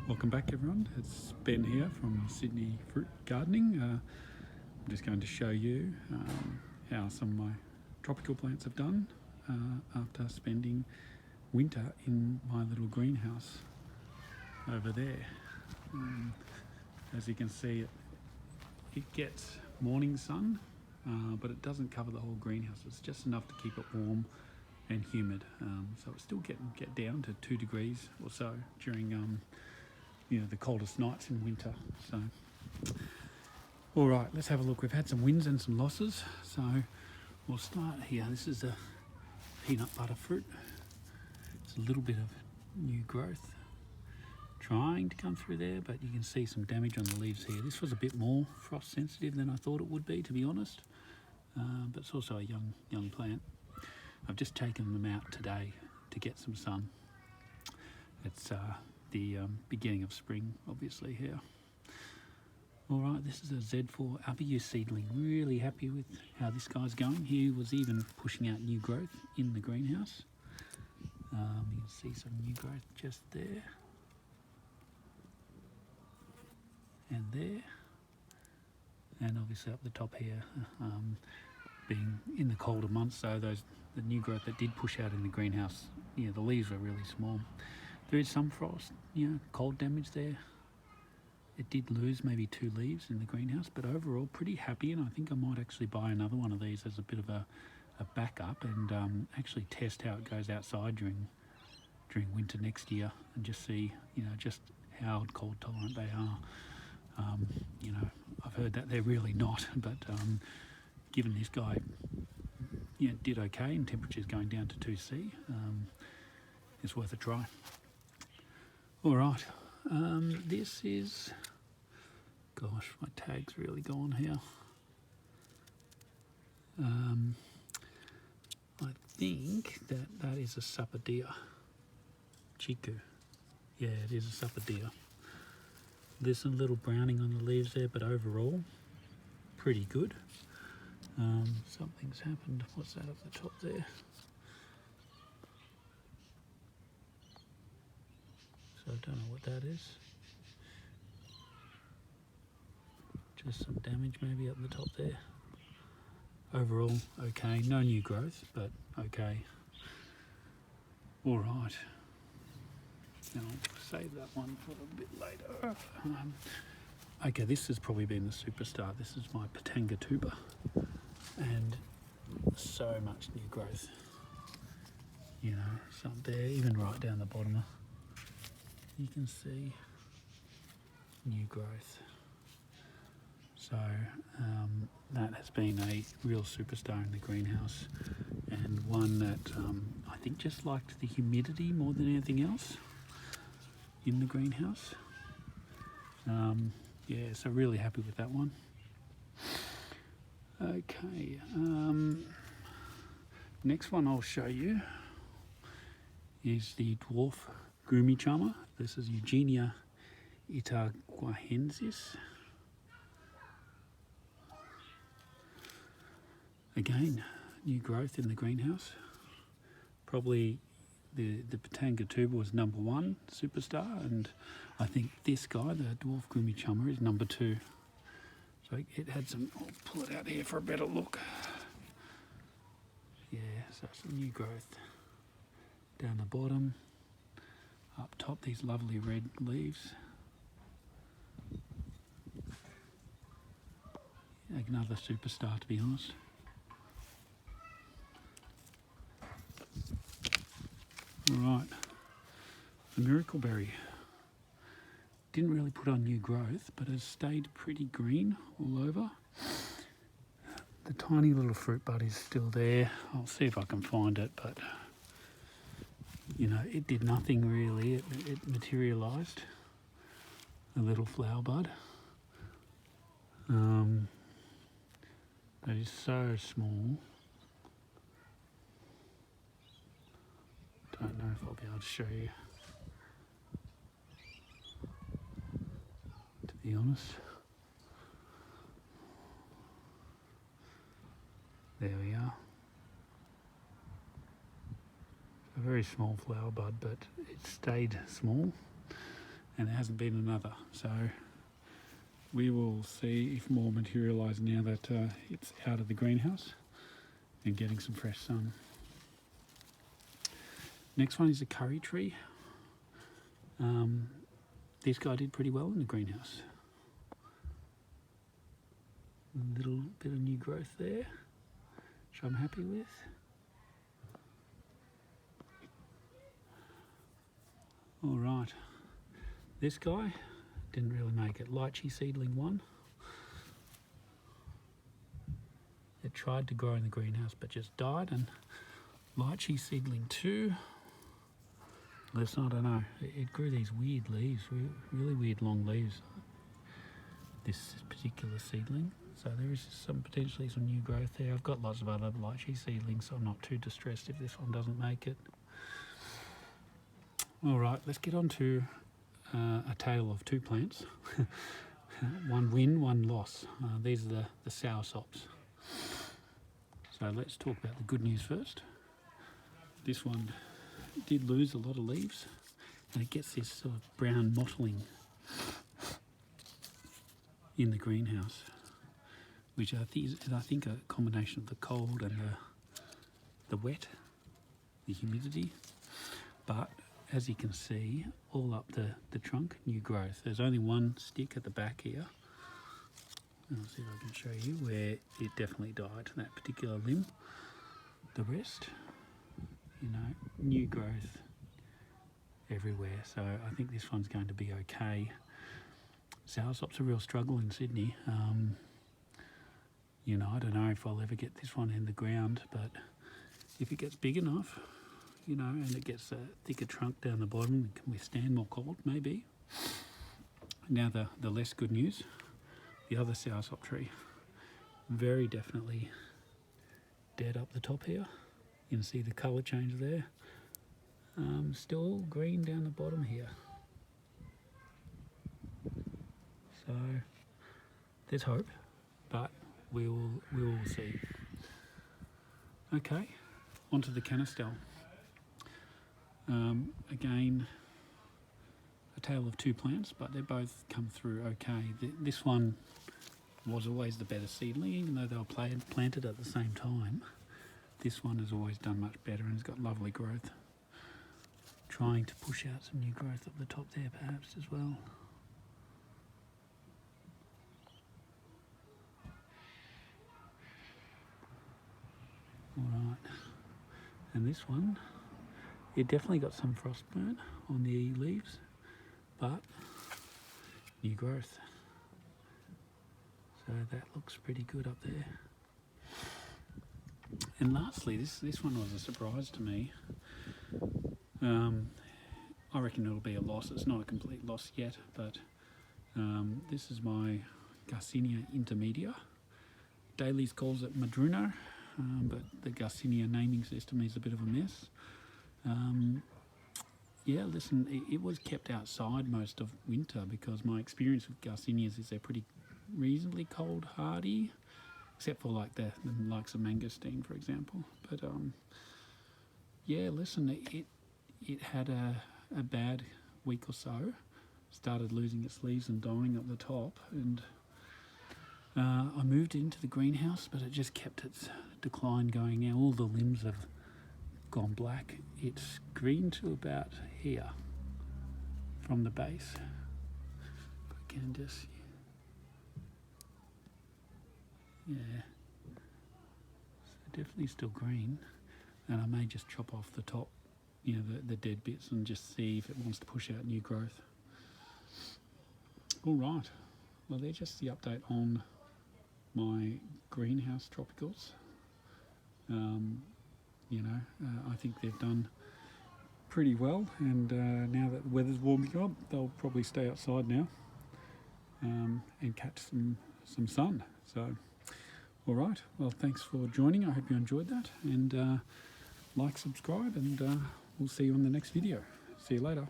Welcome back everyone, it's Ben here from Sydney Fruit Gardening. I'm just going to show you how some of my tropical plants have done after spending winter in my little greenhouse over there. As you can see, it gets morning sun, but it doesn't cover the whole greenhouse. It's just enough to keep it warm and humid, so it's still get down to 2 degrees or so during the coldest nights in winter. So, all right, let's have a look. We've had some wins and some losses, so we'll start here. This is a peanut butter fruit. It's a little bit of new growth trying to come through there, but you can see some damage on the leaves here. This was a bit more frost sensitive than I thought it would be, to be honest, but it's also a young plant. I've just taken them out today to get some sun. It's the beginning of spring, obviously, here. All right, this is a Z4 Abiu seedling. Really happy with how this guy's going. He was even pushing out new growth in the greenhouse. You can see some new growth just there and there, and obviously up the top here. Being in the colder months, so the new growth that did push out in the greenhouse, the leaves were really small. There is some frost, cold damage there. It did lose maybe 2 leaves in the greenhouse, but overall pretty happy, and I think I might actually buy another one of these as a bit of a backup and actually test how it goes outside during winter next year and just see, just how cold tolerant they are. I've heard that they're really not, but given this guy did okay and temperatures going down to 2°C, it's worth a try. All right, this is, gosh, my tag's really gone here. I think that is a Sappadilla Chiku. Yeah, it is a Sappadilla. There's some little browning on the leaves there, but overall, pretty good. Something's happened. What's that up the top there? So I don't know what that is. Just some damage maybe up the top there. Overall, okay. No new growth, but okay. All right. Now I'll save that one for a bit later. Okay, this has probably been the superstar. This is my Patanga tuber, and so much new growth. It's up there, even right down the bottom. You can see new growth. So that has been a real superstar in the greenhouse, and one that I think just liked the humidity more than anything else in the greenhouse. Yeah, so really happy with that one. Okay, next one I'll show you is the dwarf Gumi Chama. This is Eugenia itaguahensis. Again, new growth in the greenhouse. Probably the Patanga tuber was #1 superstar, and I think this guy, the dwarf Gumi Chama, is #2. So it had some, I'll pull it out here for a better look. Yeah, so some new growth down the bottom. Up top, these lovely red leaves. Another superstar, to be honest. All right, the miracle berry. Didn't really put on new growth, but has stayed pretty green all over. The tiny little fruit bud is still there. I'll see if I can find it, but it did nothing really. It materialised, a little flower bud. That is so small. Don't know if I'll be able to show you, to be honest. There we are. A very small flower bud, but it stayed small and there hasn't been another. So we will see if more materialise now that it's out of the greenhouse and getting some fresh sun. Next one is a curry tree. This guy did pretty well in the greenhouse. A little bit of new growth there, which I'm happy with. All right, this guy didn't really make it. Lychee seedling 1. It tried to grow in the greenhouse but just died, and lychee seedling 2. Listen, I don't know, it grew these weird leaves, really weird long leaves, this particular seedling. So there is potentially some new growth there. I've got lots of other lychee seedlings, so I'm not too distressed if this one doesn't make it. All right, let's get on to a tale of 2 plants. One win, one loss. These are the Soursops. So let's talk about the good news first. This one did lose a lot of leaves, and it gets this sort of brown mottling in the greenhouse, which I think a combination of the cold and the wet, the humidity. But as you can see, all up the trunk, new growth. There's only one stick at the back here. I'll see if I can show you where it definitely died, that particular limb. The rest, you know, new growth everywhere. So I think this one's going to be okay. Soursop's a real struggle in Sydney. You know, I don't know if I'll ever get this one in the ground, but if it gets big enough, you know, and it gets a thicker trunk down the bottom and can withstand more cold, maybe. Now the less good news, the other Soursop tree, very definitely dead up the top here. You can see the colour change there. Still green down the bottom here. So there's hope, but we will see. Okay, onto the Canistel. Again, a tale of 2 plants, but they both come through okay. This one was always the better seedling, even though they were planted at the same time. This one has always done much better and has got lovely growth. Trying to push out some new growth up the top there perhaps as well. Alright, and this one, it definitely got some frost burn on the leaves, but new growth. So that looks pretty good up there. And lastly, this one was a surprise to me. I reckon it'll be a loss. It's not a complete loss yet, but this is my Garcinia intermedia. Dailies calls it Madruno, but the Garcinia naming system is a bit of a mess. Yeah, listen, it was kept outside most of winter because my experience with Garcinias is they're pretty reasonably cold hardy, except for like the likes of mangosteen, for example. But yeah, listen, it had a bad week or so, started losing its leaves and dying up the top, and I moved into the greenhouse, but it just kept its decline going. Now all the limbs have gone black. It's green to about here from the base. I can just, yeah, so definitely still green, and I may just chop off the top, you know, the dead bits, and just see if it wants to push out new growth. All right, well, they're just the update on my greenhouse tropicals. You know, I think they've done pretty well, and now that the weather's warming up, they'll probably stay outside now and catch some sun. So, all right, well, thanks for joining. I hope you enjoyed that, and like, subscribe, and we'll see you on the next video. See you later.